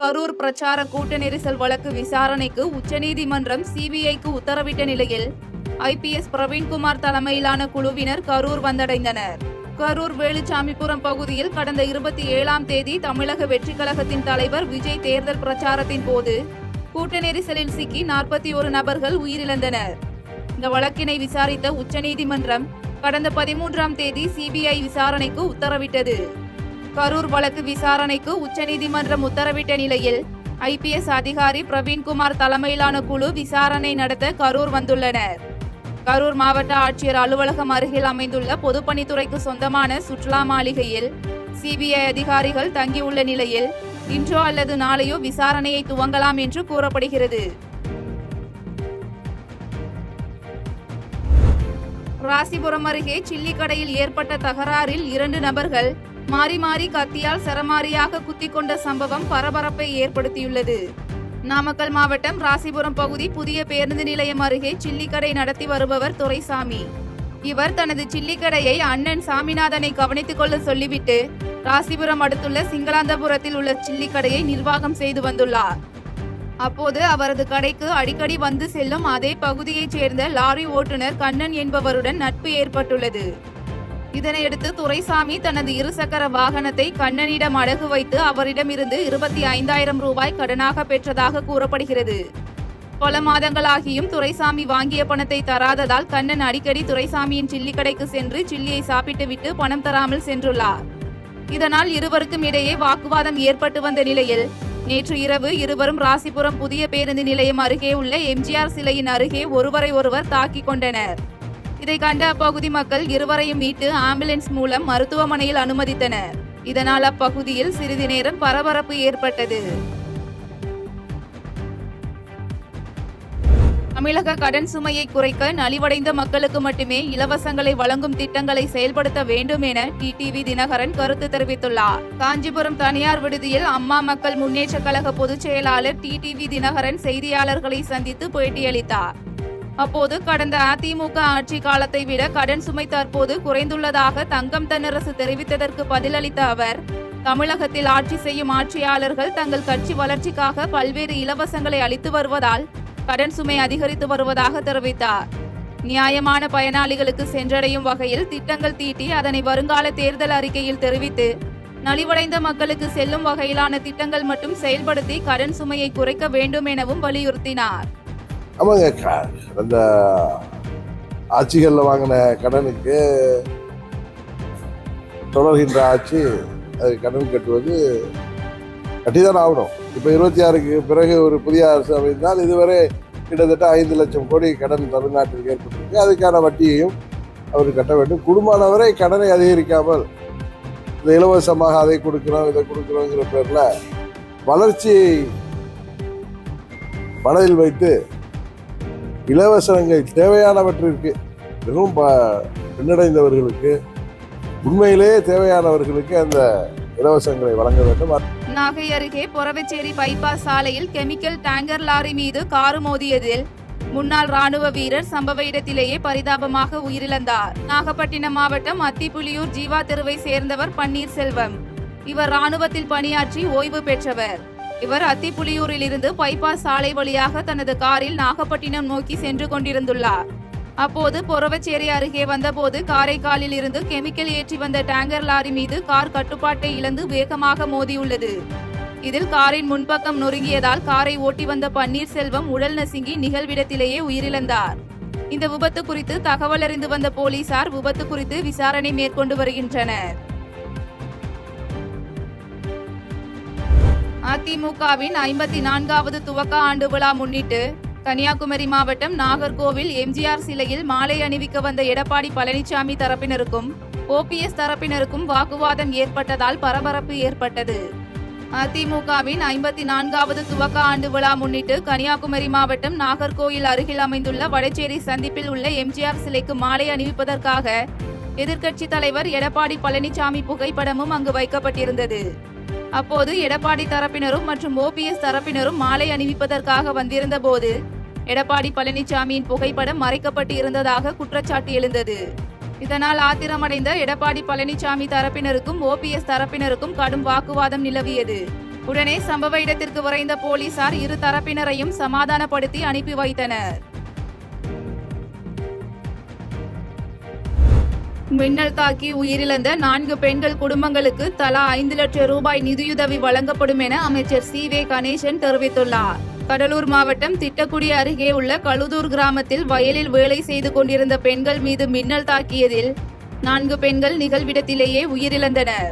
கரூர் பிரச்சார கூட்ட நெரிசல் வழக்கு விசாரணைக்கு உச்சநீதிமன்றம் சிபிஐக்கு உத்தரவிட்ட நிலையில் ஐபிஎஸ் பிரவீன்குமார் தலைமையிலான குழுவினர் கரூர் வந்தடைந்தனர். கரூர் வேலுச்சாமிபுரம் பகுதியில் கடந்த 27ஆம் தேதி தமிழக வெற்றி கழகத்தின் தலைவர் விஜய் தேர்தல் பிரச்சாரத்தின் போது கூட்ட நெரிசலில் சிக்கி 41 நபர்கள் உயிரிழந்தனர். இந்த வழக்கினை விசாரித்த உச்சநீதிமன்றம் கடந்த 13ஆம் தேதி சிபிஐ விசாரணைக்கு உத்தரவிட்டது. கரூர் வழக்கு விசாரணைக்கு உச்சநீதிமன்றம் உத்தரவிட்ட நிலையில் ஐபிஎஸ் அதிகாரி பிரவீன்குமார் தலைமையிலான குழு விசாரணை நடத்த கரூர் வந்துள்ளனர். கரூர் மாவட்ட ஆட்சியர் அலுவலகம் அருகில் அமைந்துள்ள பொதுப்பணித்துறைக்கு சொந்தமான சுற்றுலா மாளிகையில் சிபிஐ அதிகாரிகள் தங்கியுள்ள நிலையில் இன்றோ அல்லது நாளையோ விசாரணையை துவங்கலாம் என்று கூறப்படுகிறது. ராசிபுரம் அருகே சில்லிக்கடையில் ஏற்பட்ட தகராறில் 2 நபர்கள் மாறி மாறி கத்தியால் சரமாரியாக குத்திக் கொண்ட சம்பவம் பரபரப்பை ஏற்படுத்தியுள்ளது. நாமக்கல் மாவட்டம் ராசிபுரம் பகுதி புதிய பேருந்து நிலையம் அருகே சில்லிக்கடை நடத்தி வருபவர் துரைசாமி. இவர் தனது சில்லிக்கடையை அண்ணன் சாமிநாதனை கவனித்துக் கொள்ள சொல்லிவிட்டு ராசிபுரம் அடுத்துள்ள சிங்களாந்தபுரத்தில் உள்ள சில்லிக்கடையை நிர்வாகம் செய்து வந்துள்ளார். அப்போது அவரது கடைக்கு அடிக்கடி வந்து செல்லும் அதே பகுதியைச் சேர்ந்த லாரி ஓட்டுநர் கண்ணன் என்பவருடன் நட்பு ஏற்பட்டுள்ளது. இதனையடுத்து துரைசாமி தனது 2 சக்கர வாகனத்தை கண்ணனிடம் அடகு வைத்து அவரிடமிருந்து 25,000 ரூபாய் கடனாக பெற்றதாக கூறப்படுகிறது. பல மாதங்களாகியும் துரைசாமி வாங்கிய பணத்தை தராததால் கண்ணன் அடிக்கடி துரைசாமியின் சில்லி கடைக்கு சென்று சில்லியை சாப்பிட்டுவிட்டு பணம் தராமல் சென்றுள்ளார். இதனால் இருவருக்கும் இடையே வாக்குவாதம் ஏற்பட்டு வந்த நிலையில் நேற்று இரவு இருவரும் ராசிபுரம் புதிய பேருந்து நிலையம் அருகே உள்ள எம்ஜிஆர் சிலையின் அருகே ஒருவரை ஒருவர் தாக்கிக் கொண்டனர். இதை கண்ட அப்பகுதி மக்கள் இருவரையும் மீட்டு ஆம்புலன்ஸ் மூலம் மருத்துவமனையில் அனுமதித்தனர். இதனால் அப்பகுதியில் சிறிது நேரம் பரபரப்பு ஏற்பட்டது. தமிழக கடன் சுமையை குறைக்க நலிவடைந்த மக்களுக்கு மட்டுமே இலவசங்களை வழங்கும் திட்டங்களை செயல்படுத்த வேண்டும் என டிடிவி தினகரன் கருத்து தெரிவித்துள்ளார். காஞ்சிபுரம் தனியார் விடுதியில் அம்மா மக்கள் முன்னேற்ற கழக பொதுச் செயலாளர் டிடிவி தினகரன் செய்தியாளர்களை சந்தித்து பேட்டியளித்தார். அப்போது கடந்த அதிமுக ஆட்சி காலத்தை விட கடன் சுமை தற்போது குறைந்துள்ளதாக தங்கம் தென்னரசு தெரிவித்ததற்கு பதிலளித்த அவர், தமிழகத்தில் ஆட்சி செய்யும் ஆட்சியாளர்கள் தங்கள் கட்சி வளர்ச்சிக்காக பல்வேறு இலவசங்களை அளித்து வருவதால் கடன் சுமை அதிகரித்து வருவதாக தெரிவித்தார். நியாயமான பயனாளிகளுக்கு சென்றடையும் வகையில் திட்டங்கள் தீட்டி அதனை வருங்கால தேர்தல் அறிக்கையில் தெரிவித்து நலிவடைந்த மக்களுக்கு செல்லும் வகையிலான திட்டங்கள் மட்டும் செயல்படுத்தி கடன் சுமையை குறைக்க வேண்டும் எனவும் வலியுறுத்தினார். ஆமாங்க, அந்த ஆட்சிகளில் வாங்கின கடனுக்கு தொடர்கின்ற ஆட்சி அது கடன் கட்டுவது கட்டிதான் ஆகணும். இப்போ 26க்கு பிறகு ஒரு புதிய அரசு அமைந்தால் இதுவரை கிட்டத்தட்ட 5 லட்சம் கோடி கடன் தமிழ்நாட்டிற்கு ஏற்பட்டிருக்கு. அதுக்கான வட்டியையும் அவர் கட்ட வேண்டும். குடும்பமானவரை கடனை அதிகரிக்காமல் இந்த இலவசமாக அதை கொடுக்குறோம் இதை கொடுக்குறோங்கிற பேரில் வளர்ச்சியை மனதில் வைத்து இலவசங்கள் தேவையானவற்றிற்கு மிகவும் பின்னடைந்தவர்களுக்கு உண்மையிலேயே தேவையானவர்களுக்கு அந்த இலவசங்களை வழங்க வேண்டும். நாகை அருகே பொறவச்சேரி பைபாஸ் சாலையில் கெமிக்கல் டேங்கர் லாரி மீது கார் மோதியதில் முன்னாள் ராணுவ வீரர் சம்பவ இடத்திலேயே பரிதாபமாக உயிரிழந்தார். நாகப்பட்டினம் மாவட்டம் அத்திப்புலியூர் ஜீவா தெருவை சேர்ந்தவர் பன்னீர்செல்வம். இவர் ராணுவத்தில் பணியாற்றி ஓய்வு பெற்றவர். இவர் அத்திப்புலியூரில் இருந்து பைபாஸ் சாலை வழியாக தனது காரில் நாகப்பட்டினம் நோக்கி சென்று கொண்டிருந்துள்ளார். அப்போது பொறவச்சேரி அருகே வந்தபோது காரைக்காலில் இருந்து கெமிக்கல் ஏற்றி வந்த டேங்கர் லாரி மீது கார் கட்டுப்பாட்டை இழந்து வேகமாக மோதியுள்ளது. இதில் காரின் முன்பக்கம் நொறுங்கியதால் காரை ஓட்டி வந்த பன்னீர்செல்வம் உடல் நசுங்கி நிகழ்விடத்திலேயே உயிரிழந்தார். இந்த விபத்து குறித்து தகவல் அறிந்து வந்த போலீசார் விபத்து குறித்து விசாரணை மேற்கொண்டு வருகின்றனர். அதிமுகவின் 54வது துவக்க ஆண்டு விழா முன்னிட்டு கன்னியாகுமரி மாவட்டம் நாகர்கோவில் எம்ஜிஆர் சிலையில் மாலை அணிவிக்க வந்த எடப்பாடி பழனிசாமி தரப்பினருக்கும் ஓபிஎஸ் தரப்பினருக்கும் வாக்குவாதம் ஏற்பட்டதால் பரபரப்பு ஏற்பட்டது. அதிமுகவின் 54வது துவக்க ஆண்டு விழா முன்னிட்டு கன்னியாகுமரி மாவட்டம் நாகர்கோவில் அருகில் அமைந்துள்ள வடச்சேரி சந்திப்பில் உள்ள எம்ஜிஆர் சிலைக்கு மாலை அணிவிப்பதற்காக எதிர்க்கட்சி தலைவர் எடப்பாடி பழனிசாமி புகைப்படமும் அங்கு வைக்கப்பட்டிருந்தது. அப்போது எடப்பாடி தரப்பினரும் மற்றும் ஓபிஎஸ் தரப்பினரும் மாலை அணிவிப்பதற்காக வந்திருந்த போது எடப்பாடி பழனிசாமியின் புகைப்படம் மறைக்கப்பட்டு இருந்ததாக குற்றச்சாட்டு எழுந்தது. இதனால் ஆத்திரமடைந்த எடப்பாடி பழனிசாமி தரப்பினருக்கும் ஓபிஎஸ் தரப்பினருக்கும் கடும் வாக்குவாதம் நிலவியது. உடனே சம்பவ இடத்திற்கு விரைந்த போலீசார் இரு தரப்பினரையும் சமாதானப்படுத்தி அனுப்பி வைத்தனர். மின்னல் தாக்கி உயிரிழந்த 4 பெண்கள் குடும்பங்களுக்கு தலா 5 லட்சம் ரூபாய் நிதியுதவி வழங்கப்படும் என அமைச்சர் சி.வே. கணேசன் தெரிவித்துள்ளார். கடலூர் மாவட்டம் திட்டக்குடி அருகே உள்ள கழுதூர் கிராமத்தில் வயலில் வேலை செய்து கொண்டிருந்த பெண்கள் மீது மின்னல் தாக்கியதில் 4 பெண்கள் நிகழ்விடத்திலேயே உயிரிழந்தனர்.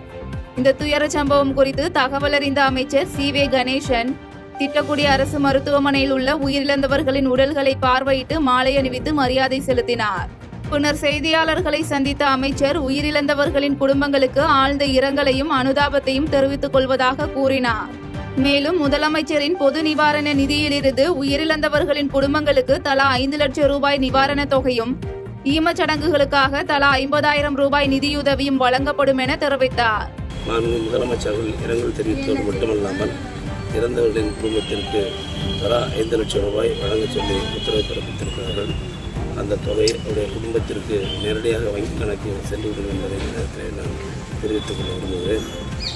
இந்த துயர சம்பவம் குறித்து தகவல் அறிந்த அமைச்சர் சி.வே. கணேசன் திட்டக்குடி அரசு மருத்துவமனையில் உள்ள உயிரிழந்தவர்களின் உடல்களை பார்வையிட்டு மாலை அணிவித்து மரியாதை செலுத்தினார். பின்னர் செய்தியாளர்களை சந்தித்த அமைச்சர் உயிரிழந்தவர்களின் குடும்பங்களுக்கு ஆழ்ந்த இரங்கலையும் அனுதாபத்தையும் தெரிவித்துக் கொள்வதாக கூறினார். மேலும் முதலமைச்சரின் பொது நிவாரண நிதியிலிருந்து உயிரிழந்தவர்களின் குடும்பங்களுக்கு தலா 5 லட்சம் ரூபாய் நிவாரணத் தொகையும் ஈமச் சடங்குகளுக்காக தலா 50,000 ரூபாய் நிதியுதவியும் வழங்கப்படும் என தெரிவித்தார். முதலமைச்சர்கள் இரங்கல் தெரிவித்தது மட்டுமல்லாமல் இறந்தவர்களின் குடும்பத்திற்கு தலா 5 லட்சம் ரூபாய் வழங்க சொல்லி உத்தரவு பிறப்பித்திருக்கிறார்கள். அந்த தொகை அவருடைய குடும்பத்திற்கு நேரடியாக வங்கி கணக்கில் சென்றுவிடும் என்பதை நேரத்தில் நான் தெரிவித்துக் கொள்ள விரும்புகிறேன்.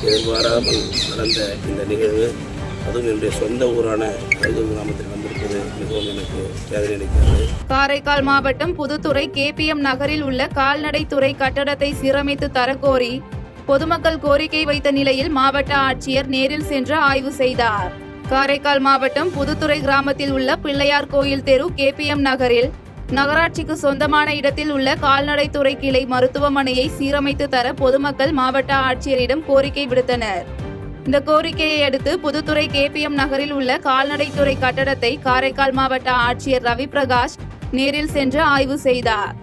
எதிர்பாராமல் நடந்த இந்த நிகழ்வு அதுவும் என்னுடைய சொந்த ஊரான கழுதூர் கிராமத்தில் வந்திருப்பது மிகவும் எனக்கு வேதனை அளிக்கிறது. காரைக்கால் மாவட்டம் புதுத்துறை KPM நகரில் உள்ள கால்நடைத்துறை கட்டடத்தை சீரமைத்து தரக்கோரி பொதுமக்கள் கோரிக்கை வைத்த நிலையில் மாவட்ட ஆட்சியர் நேரில் சென்று ஆய்வு செய்தார். காரைக்கால் மாவட்டம் புதுத்துறை கிராமத்தில் உள்ள பிள்ளையார் கோயில் தெரு KPM நகரில் நகராட்சிக்கு சொந்தமான இடத்தில் உள்ள கால்நடைத்துறை கிளை மருத்துவமனையை சீரமைத்து தர பொதுமக்கள் மாவட்ட ஆட்சியரிடம் கோரிக்கை விடுத்தனர். இந்த கோரிக்கையை அடுத்து புதுத்துறை KPM நகரில் உள்ள கால்நடைத்துறை கட்டடத்தை காரைக்கால் மாவட்ட ஆட்சியர் ரவி பிரகாஷ் நேரில் சென்று ஆய்வு செய்தார்.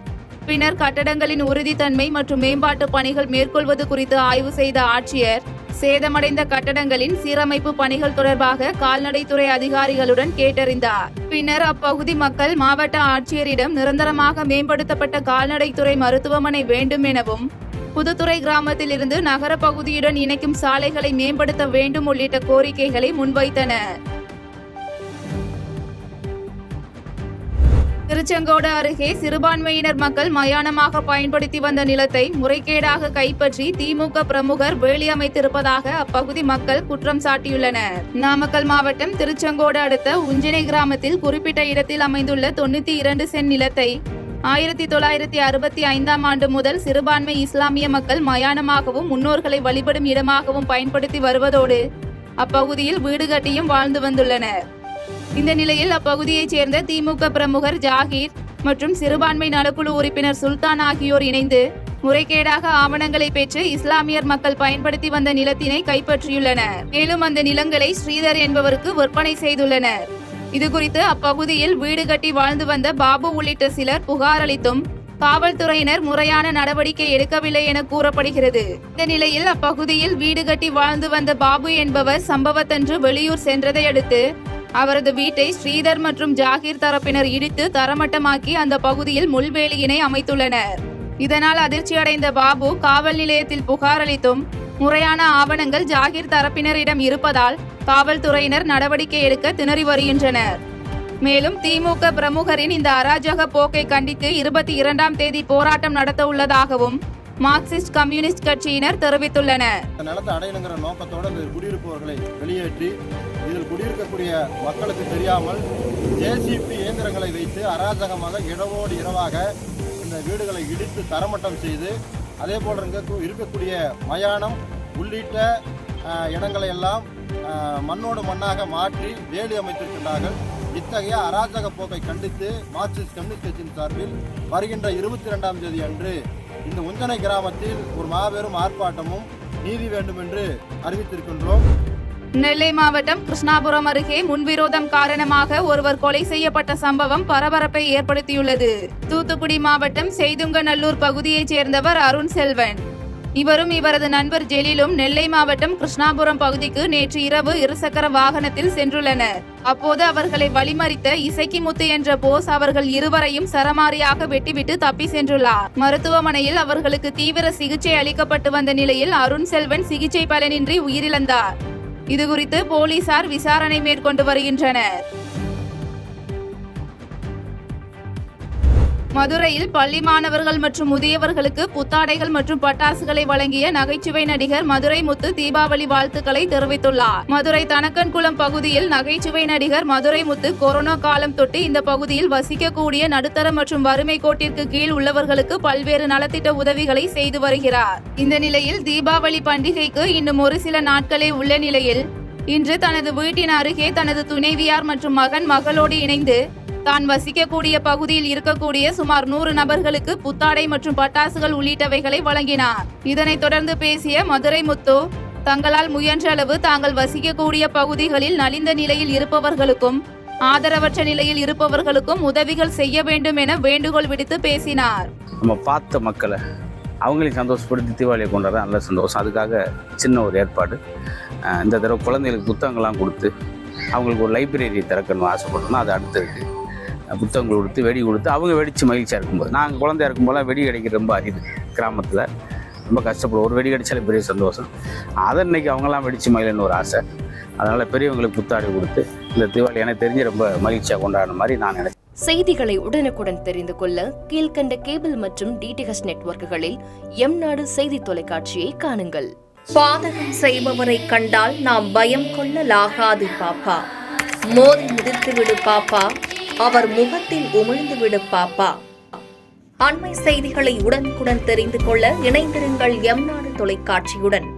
பின்னர் கட்டடங்களின் உறுதித்தன்மை மற்றும் மேம்பாட்டு பணிகள் மேற்கொள்வது குறித்து ஆய்வு செய்த ஆட்சியர் சேதமடைந்த கட்டடங்களின் சீரமைப்பு பணிகள் தொடர்பாக கால்நடைத்துறை அதிகாரிகளுடன் கேட்டறிந்தார். பின்னர் அப்பகுதி மக்கள் மாவட்ட ஆட்சியரிடம் நிரந்தரமாக மேம்படுத்தப்பட்ட கால்நடைத்துறை மருத்துவமனை வேண்டும் எனவும் புதுத்துறை கிராமத்தில் இருந்து நகர பகுதியுடன் இணைக்கும் சாலைகளை மேம்படுத்த வேண்டும் உள்ளிட்ட கோரிக்கைகளை முன்வைத்தனர். திருச்செங்கோடு அருகே சிறுபான்மையினர் மக்கள் மயானமாக பயன்படுத்தி வந்த நிலத்தை முறைகேடாக கைப்பற்றி திமுக பிரமுகர் வேலி அமைத்திருப்பதாக அப்பகுதி மக்கள் குற்றம் சாட்டியுள்ளனர். நாமக்கல் மாவட்டம் திருச்செங்கோடு அடுத்த உஞ்சினை கிராமத்தில் குறிப்பிட்ட இடத்தில் அமைந்துள்ள 92 சென்ட் நிலத்தை 1965ஆம் ஆண்டு முதல் சிறுபான்மை இஸ்லாமிய மக்கள் மயானமாகவும் முன்னோர்களை வழிபடும் இடமாகவும் பயன்படுத்தி வருவதோடு அப்பகுதியில் வீடு கட்டியும் வாழ்ந்து வந்துள்ளனர். இந்த நிலையில் அப்பகுதியைச் சேர்ந்த திமுக பிரமுகர் ஜாகீர் மற்றும் சிறுபான்மை நலக்குழு உறுப்பினர் சுல்தான் ஆகியோர் இணைந்து முறைகேடாக ஆவணங்களை பெற்று இஸ்லாமியர் மக்கள் பயன்படுத்தி வந்த நிலத்தினை கைப்பற்றியுள்ளனர். மேலும் அந்த நிலங்களை ஸ்ரீதர் என்பவருக்கு விற்பனை செய்துள்ளனர். இதுகுறித்து அப்பகுதியில் வீடு கட்டி வாழ்ந்து வந்த பாபு உள்ளிட்ட சிலர் புகார் அளித்தும் காவல்துறையினர் முறையான நடவடிக்கை எடுக்கவில்லை என கூறப்படுகிறது. இந்த நிலையில் அப்பகுதியில் வீடு கட்டி வாழ்ந்து வந்த பாபு என்பவர் சம்பவத்தன்று வெளியூர் சென்றதை அடுத்து அவரது வீட்டை ஸ்ரீதர் மற்றும் ஜாகீர் தரப்பினர் இடித்து தரமட்டமாக்கி அந்த பகுதியில் முள்வேலியினை அமைத்துள்ளனர். இதனால் அதிர்ச்சியடைந்த பாபு காவல் நிலையத்தில் புகார் அளித்தும் முறையான ஆவணங்கள் ஜாகீர் தரப்பினரிடம் இருப்பதால் காவல்துறையினர் நடவடிக்கை எடுக்க திணறி வருகின்றனர். மேலும் திமுக பிரமுகரின் இந்த அராஜக போக்கை கண்டித்து 22ஆம் தேதி போராட்டம் நடத்த உள்ளதாகவும் மார்க்சிஸ்ட் கம்யூனிஸ்ட் கட்சியினர் தெரிவித்துள்ளனர். நிலத்தை அடையணுங்கிற நோக்கத்தோடு குடியிருப்பவர்களை வெளியேற்றி இதில் குடியிருக்கக்கூடிய மக்களுக்கு தெரியாமல் JCB இயந்திரங்களை வைத்து அராஜகமாக இரவோடு இரவாக இந்த வீடுகளை இடித்து தரமட்டம் செய்து அதே போல் இருக்கக்கூடிய மயானம் உள்ளிட்ட இடங்களை எல்லாம் மண்ணோடு மண்ணாக மாற்றி வேலி அமைத்திருக்கின்றார்கள். இத்தகைய அராஜக போக்கை கண்டித்து மார்க்சிஸ்ட் கம்யூனிஸ்ட் கட்சியின் சார்பில் வருகின்ற 22ஆம் தேதி அன்று இந்த உஞ்சனை கிராமத்தில் ஒரு மாபெரும் ஆர்ப்பாட்டமும் நீதி வேண்டும் என்று அறிவித்திருக்கின்றோம். நெல்லை மாவட்டம் கிருஷ்ணாபுரம் அருகே முன்விரோதம் காரணமாக ஒருவர் கொலை செய்யப்பட்ட சம்பவம் பரபரப்பை ஏற்படுத்தியுள்ளது. தூத்துக்குடி மாவட்டம் செய்துங்கநல்லூர் பகுதியைச் சேர்ந்தவர் அருண் செல்வன். இவரும் இவரது நண்பர் ஜெலிலும் நெல்லை மாவட்டம் கிருஷ்ணாபுரம் பகுதிக்கு நேற்று இரவு இருசக்கர வாகனத்தில் சென்றுள்ளனர். அப்போது அவர்களை வழிமறித்த இசக்கிமுத்து என்ற போஸ் அவர்கள் இருவரையும் சரமாரியாக வெட்டிவிட்டு தப்பி சென்றுள்ளார். மருத்துவமனையில் அவர்களுக்கு தீவிர சிகிச்சை அளிக்கப்பட்டு வந்த நிலையில் அருண் செல்வன் சிகிச்சை பலனின்றி உயிரிழந்தார். இதுகுறித்து போலீசார் விசாரணை மேற்கொண்டு வருகின்றனர். மதுரையில் பள்ளி மாணவர்கள் மற்றும் முதியவர்களுக்கு புத்தாடைகள் மற்றும் பட்டாசுகளை வழங்கிய நகைச்சுவை நடிகர் மதுரை முத்து தீபாவளி வாழ்த்துக்களை தெரிவித்துள்ளார். மதுரை தனக்கன்குளம் பகுதியில் நகைச்சுவை நடிகர் மதுரை முத்து கொரோனா காலம் தொட்டு இந்த பகுதியில் வசிக்கக்கூடிய நடுத்தர மற்றும் வறுமை கோட்டிற்கு கீழ் உள்ளவர்களுக்கு பல்வேறு நலத்திட்ட உதவிகளை செய்து வருகிறார். இந்த நிலையில் தீபாவளி பண்டிகைக்கு இன்னும் ஒரு சில நாட்களே உள்ள நிலையில் இன்று தனது வீட்டின் அருகே தனது துணைவியார் மற்றும் மகளோடு இணைந்து தான் வசிக்கக்கூடிய பகுதியில் இருக்கக்கூடிய சுமார் 100 நபர்களுக்கு புத்தாடை மற்றும் பட்டாசுகள் உள்ளிட்டவைகளை வழங்கினார். இதனைத் தொடர்ந்து பேசிய மதுரை முத்து, தங்களால் முயன்ற அளவு தாங்கள் வசிக்கக்கூடிய பகுதிகளில் நலிந்த நிலையில் இருப்பவர்களுக்கும் ஆதரவற்ற நிலையில் இருப்பவர்களுக்கும் உதவிகள் செய்ய வேண்டும் என வேண்டுகோள் விடுத்து பேசினார். நம்ம பார்த்த மக்களை அவங்களையும் சந்தோஷப்படுத்தி தீபாவளியை கொண்டாட நல்ல சந்தோஷம். அதுக்காக சின்ன ஒரு ஏற்பாடு. இந்த தடவை குழந்தைகளுக்கு புத்தகங்கள்லாம் கொடுத்து அவங்களுக்கு ஒரு லைப்ரரி திறக்கணும்னு ஆசைப்பட்டோம்னா அது அடுத்து இருக்குது. புத்தகங்கள் கொடுத்து வெடி கொடுத்து அவங்க வெடித்து மகிழ்ச்சியாக இருக்கும்போது, நாங்கள் குழந்தையா இருக்கும்போதெல்லாம் வெடி கிடைக்கிறது ரொம்ப அரிது. கிராமத்தில் ரொம்ப கஷ்டப்படும். ஒரு வெடி கிடைச்சாலே பெரிய சந்தோஷம். அதை இன்னைக்கு அவங்களாம் வெடித்து மகிழன்னு ஒரு ஆசை. அதனால் பெரியவங்களுக்கு புத்தாடை கொடுத்து இந்த தீபாவளி எனக்கு தெரிஞ்சு ரொம்ப மகிழ்ச்சியாக கொண்டாடுற மாதிரி நான் நினைக்கிறேன். செய்திகளை உடனுக்குடன் தெரிந்து கொள்ள கீழ்கண்ட கேபிள் மற்றும் டிடிஹெச் நெட்வொர்க்குகளில் எம்நாடு செய்தி தொலைக்காட்சியை காணுங்கள். பாதகம் செய்பவரை கண்டால் நாம் பயம் கொள்ளலாகாது பாப்பா. மோதி மிதித்துவிடு பாப்பா, அவர் முகத்தில் உமிழ்ந்துவிடு பாப்பா. அண்மை செய்திகளை உடனுக்குடன் தெரிந்து கொள்ள இணைந்திருங்கள் எம்நாடு தொலைக்காட்சியுடன்.